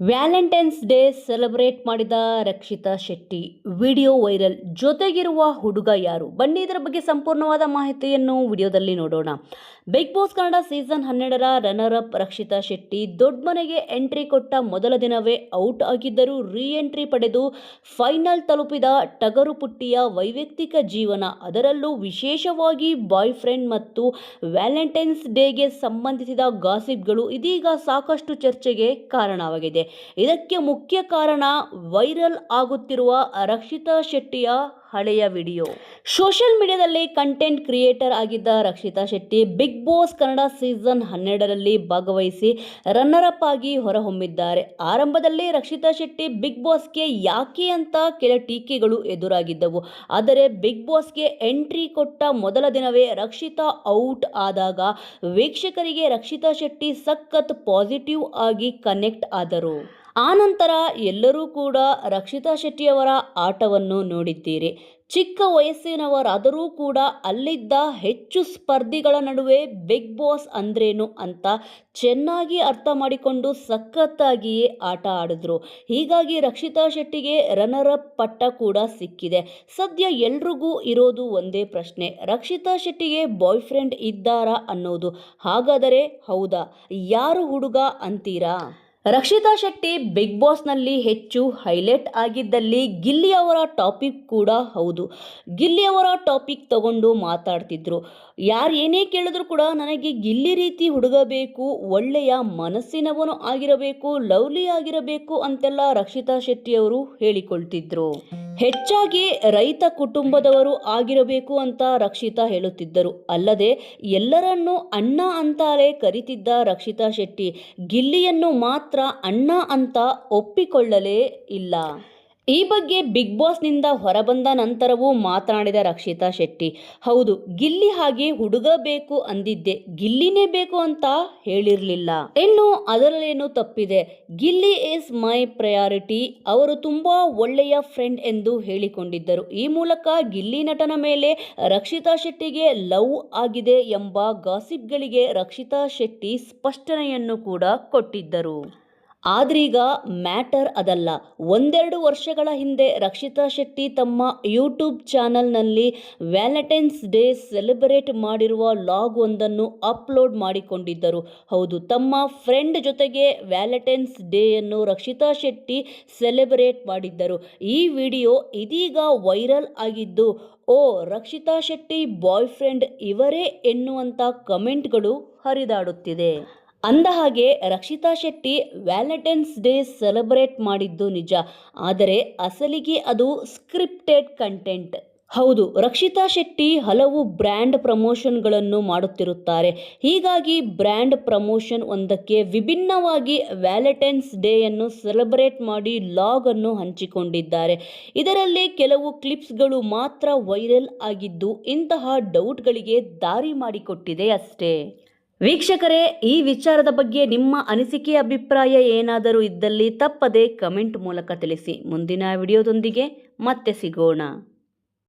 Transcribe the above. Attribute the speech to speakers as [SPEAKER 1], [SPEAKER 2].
[SPEAKER 1] Valentine's Day celebrate ಮಾಡಿದ Rakshita Shetty video viral. ಜೊತೆಗಿರುವ ಹುಡುಗ ಯಾರು? ಬನ್ನಿ ಇದರ ಬಗ್ಗೆ ಸಂಪೂರ್ಣವಾದ ಮಾಹಿತಿಯನ್ನು ವಿಡಿಯೋದಲ್ಲಿ ನೋಡೋಣ. ಬಿಗ್ ಬಾಸ್ ಕನ್ನಡ ಸೀಸನ್ 12ರ ರನ್ನರ್ ಅಪ್ ರಕ್ಷಿತಾ ಶೆಟ್ಟಿ ದೊಡ್ಡ ಮನೆಗೆ ಎಂಟ್ರಿ ಕೊಟ್ಟ ಮೊದಲ ದಿನವೇ ಔಟ್ ಆಗಿದ್ದರೂ ರೀ ಎಂಟ್ರಿ ಪಡೆದು ಫೈನಲ್ ತಲುಪಿದ ಟಗರು ಪುಟ್ಟಿಯ ವೈಯಕ್ತಿಕ ಜೀವನ, ಅದರಲ್ಲೂ ವಿಶೇಷವಾಗಿ ಬಾಯ್ ಫ್ರೆಂಡ್ ಮತ್ತು ವ್ಯಾಲೆಂಟೈನ್ಸ್ ಡೇಗೆ ಸಂಬಂಧಿಸಿದ ಗಾಸಿಪ್ಗಳು ಇದೀಗ ಸಾಕಷ್ಟು ಚರ್ಚೆಗೆ ಕಾರಣವಾಗಿದೆ. ಇದಕ್ಕೆ ಮುಖ್ಯ ಕಾರಣ ವೈರಲ್ ಆಗುತ್ತಿರುವ ರಕ್ಷಿತಾ ಶೆಟ್ಟಿಯ ಹಳೆಯ ವಿಡಿಯೋ. ಸೋಷಿಯಲ್ ಮೀಡಿಯಾದಲ್ಲಿ ಕಂಟೆಂಟ್ ಕ್ರಿಯೇಟರ್ ಆಗಿದ್ದ Rakshita Shetty Big Boss Kannada season 12ರಲ್ಲಿ ಭಾಗವಹಿಸಿ ರನ್ನರ್ ಅಪ್ ಆಗಿ ಹೊರಹೊಮ್ಮಿದ್ದಾರೆ. ಆರಂಭದಲ್ಲಿ ರಕ್ಷಿತಾ ಶೆಟ್ಟಿ ಬಿಗ್ ಬಾಸ್ಗೆ ಯಾಕೆ ಅಂತ ಕೆಲ ಟೀಕೆಗಳು ಎದುರಾಗಿದ್ದವು. ಆದರೆ ಬಿಗ್ ಬಾಸ್ಗೆ ಎಂಟ್ರಿ ಕೊಟ್ಟ ಮೊದಲ ದಿನವೇ ರಕ್ಷಿತಾ ಔಟ್ ಆದಾಗ ವೀಕ್ಷಕರಿಗೆ ರಕ್ಷಿತಾ ಶೆಟ್ಟಿ ಸಖತ್ ಪಾಸಿಟಿವ್ ಆಗಿ ಕನೆಕ್ಟ್ ಆದರು. ಆನಂತರ ಎಲ್ಲರೂ ಕೂಡ ರಕ್ಷಿತಾ ಶೆಟ್ಟಿಯವರ ಆಟವನ್ನು ನೋಡಿದ್ದೀರಿ. ಚಿಕ್ಕ ವಯಸ್ಸಿನವರಾದರೂ ಕೂಡ ಅಲ್ಲಿದ್ದ ಹೆಚ್ಚು ಸ್ಪರ್ಧಿಗಳ ನಡುವೆ ಬಿಗ್ ಬಾಸ್ ಅಂದ್ರೇನು ಅಂತ ಚೆನ್ನಾಗಿ ಅರ್ಥ ಮಾಡಿಕೊಂಡು ಸಖತ್ತಾಗಿಯೇ ಆಟ ಆಡಿದ್ರು. ಹೀಗಾಗಿ ರಕ್ಷಿತಾ ಶೆಟ್ಟಿಗೆ ರನ್ನರ್ ಅಪ್ ಪಟ್ಟ ಕೂಡ ಸಿಕ್ಕಿದೆ. ಸದ್ಯ ಎಲ್ರಿಗೂ ಇರೋದು ಒಂದೇ ಪ್ರಶ್ನೆ, ರಕ್ಷಿತಾ ಶೆಟ್ಟಿಗೆ ಬಾಯ್ ಫ್ರೆಂಡ್ ಇದ್ದಾರಾ ಅನ್ನೋದು. ಹಾಗಾದರೆ ಹೌದಾ? ಯಾರು ಹುಡುಗ ಅಂತೀರಾ? ರಕ್ಷಿತಾ ಶೆಟ್ಟಿ ಬಿಗ್ ಬಾಸ್ನಲ್ಲಿ ಹೆಚ್ಚು ಹೈಲೈಟ್ ಆಗಿದ್ದಲ್ಲಿ ಗಿಲ್ಲಿ ಅವರ ಟಾಪಿಕ್ ಕೂಡ ಹೌದು. ಗಿಲ್ಲಿ ಅವರ ಟಾಪಿಕ್ ತಗೊಂಡು ಮಾತಾಡ್ತಿದ್ರು. ಯಾರು ಏನೇ ಕೇಳಿದ್ರು ಕೂಡ ನನಗೆ ಗಿಲ್ಲಿ ರೀತಿ ಹುಡುಗ ಬೇಕು, ಒಳ್ಳೆಯ ಮನಸ್ಸಿನವನು ಆಗಿರಬೇಕು, ಲವ್ಲಿ ಆಗಿರಬೇಕು ಅಂತೆಲ್ಲ ರಕ್ಷಿತಾ ಶೆಟ್ಟಿ ಅವರು ಹೇಳಿಕೊಳ್ತಿದ್ರು. ಹೆಚ್ಚಾಗಿ ರೈತ ಕುಟುಂಬದವರು ಆಗಿರಬೇಕು ಅಂತ ರಕ್ಷಿತಾ ಹೇಳುತ್ತಿದ್ದರು. ಅಲ್ಲದೆ ಎಲ್ಲರನ್ನೂ ಅಣ್ಣ ಅಂತಾಲೇ ಕರೀತಿದ್ದ ರಕ್ಷಿತಾ ಶೆಟ್ಟಿ ಗಿಲ್ಲಿಯನ್ನು ಮಾತ್ರ ಅಣ್ಣ ಅಂತ ಒಪ್ಪಿಕೊಳ್ಳಲೇ ಇಲ್ಲ. ಈ ಬಗ್ಗೆ ಬಿಗ್ ಬಾಸ್ನಿಂದ ಹೊರಬಂದ ನಂತರವೂ ಮಾತನಾಡಿದ ರಕ್ಷಿತಾ ಶೆಟ್ಟಿ, ಹೌದು ಗಿಲ್ಲಿ ಹಾಗೆ ಹುಡುಗ ಬೇಕು ಅಂದಿದ್ದೆ, ಗಿಲ್ಲಿನೇ ಬೇಕು ಅಂತ ಹೇಳಿರಲಿಲ್ಲ. ಇನ್ನು ಅದರಲ್ಲೇನು ತಪ್ಪಿದೆ? Gilli is my priority. ಅವರು ತುಂಬಾ ಒಳ್ಳೆಯ ಫ್ರೆಂಡ್ ಎಂದು ಹೇಳಿಕೊಂಡಿದ್ದರು. ಈ ಮೂಲಕ ಗಿಲ್ಲಿ ನಟನ ಮೇಲೆ ರಕ್ಷಿತಾ ಶೆಟ್ಟಿಗೆ ಲವ್ ಆಗಿದೆ ಎಂಬ ಗಾಸಿಪ್ಗಳಿಗೆ ರಕ್ಷಿತಾ ಶೆಟ್ಟಿ ಸ್ಪಷ್ಟನೆಯನ್ನು ಕೂಡ ಕೊಟ್ಟಿದ್ದರು. ಆದ್ರೀಗ ಮ್ಯಾಟರ್ ಅದಲ್ಲ. ಒಂದೆರಡು ವರ್ಷಗಳ ಹಿಂದೆ ರಕ್ಷಿತಾ ಶೆಟ್ಟಿ ತಮ್ಮ ಯೂಟ್ಯೂಬ್ ಚಾನಲ್ನಲ್ಲಿ ವ್ಯಾಲೆಂಟೈನ್ಸ್ ಡೇ ಸೆಲೆಬ್ರೇಟ್ ಮಾಡಿರುವ ಲಾಗ್ ಒಂದನ್ನು ಅಪ್ಲೋಡ್ ಮಾಡಿಕೊಂಡಿದ್ದರು. ಹೌದು, ತಮ್ಮ ಫ್ರೆಂಡ್ ಜೊತೆಗೆ ವ್ಯಾಲೆಂಟೈನ್ಸ್ ಡೇಯನ್ನು ರಕ್ಷಿತಾ ಶೆಟ್ಟಿ ಸೆಲೆಬ್ರೇಟ್ ಮಾಡಿದ್ದರು. ಈ ವಿಡಿಯೋ ಇದೀಗ ವೈರಲ್ ಆಗಿದ್ದು, ಓ ರಕ್ಷಿತಾ ಶೆಟ್ಟಿ ಬಾಯ್ ಫ್ರೆಂಡ್ ಇವರೇ ಎನ್ನುವಂಥ ಕಮೆಂಟ್ಗಳು ಹರಿದಾಡುತ್ತಿದೆ. ಅಂದಹಾಗೆ Rakshita Shetty Valentine's Day celebrate ಮಾಡಿದ್ದು ನಿಜ, ಆದರೆ ಅಸಲಿಗೆ ಅದು ಸ್ಕ್ರಿಪ್ಟೆಡ್ ಕಂಟೆಂಟ್. ಹೌದು, ರಕ್ಷಿತಾ ಶೆಟ್ಟಿ ಹಲವು ಬ್ರ್ಯಾಂಡ್ ಪ್ರಮೋಷನ್ಗಳನ್ನು ಮಾಡುತ್ತಿರುತ್ತಾರೆ. ಹೀಗಾಗಿ ಬ್ರ್ಯಾಂಡ್ ಪ್ರಮೋಷನ್ ಒಂದಕ್ಕೆ ವಿಭಿನ್ನವಾಗಿ ವ್ಯಾಲೆಂಟೈನ್ಸ್ ಡೇಯನ್ನು ಸೆಲೆಬ್ರೇಟ್ ಮಾಡಿ ಲಾಗ್ ಅನ್ನು ಹಂಚಿಕೊಂಡಿದ್ದಾರೆ. ಇದರಲ್ಲಿ ಕೆಲವು ಕ್ಲಿಪ್ಸ್ಗಳು ಮಾತ್ರ ವೈರಲ್ ಆಗಿದ್ದು ಇಂತಹ ಡೌಟ್ಗಳಿಗೆ ದಾರಿ ಮಾಡಿಕೊಟ್ಟಿದೆ ಅಷ್ಟೇ. ವೀಕ್ಷಕರೇ, ಈ ವಿಚಾರದ ಬಗ್ಗೆ ನಿಮ್ಮ ಅನಿಸಿಕೆ ಅಭಿಪ್ರಾಯ ಏನಾದರೂ ಇದ್ದಲ್ಲಿ ತಪ್ಪದೆ ಕಮೆಂಟ್ ಮೂಲಕ ತಿಳಿಸಿ. ಮುಂದಿನ ವಿಡಿಯೋದೊಂದಿಗೆ ಮತ್ತೆ ಸಿಗೋಣ.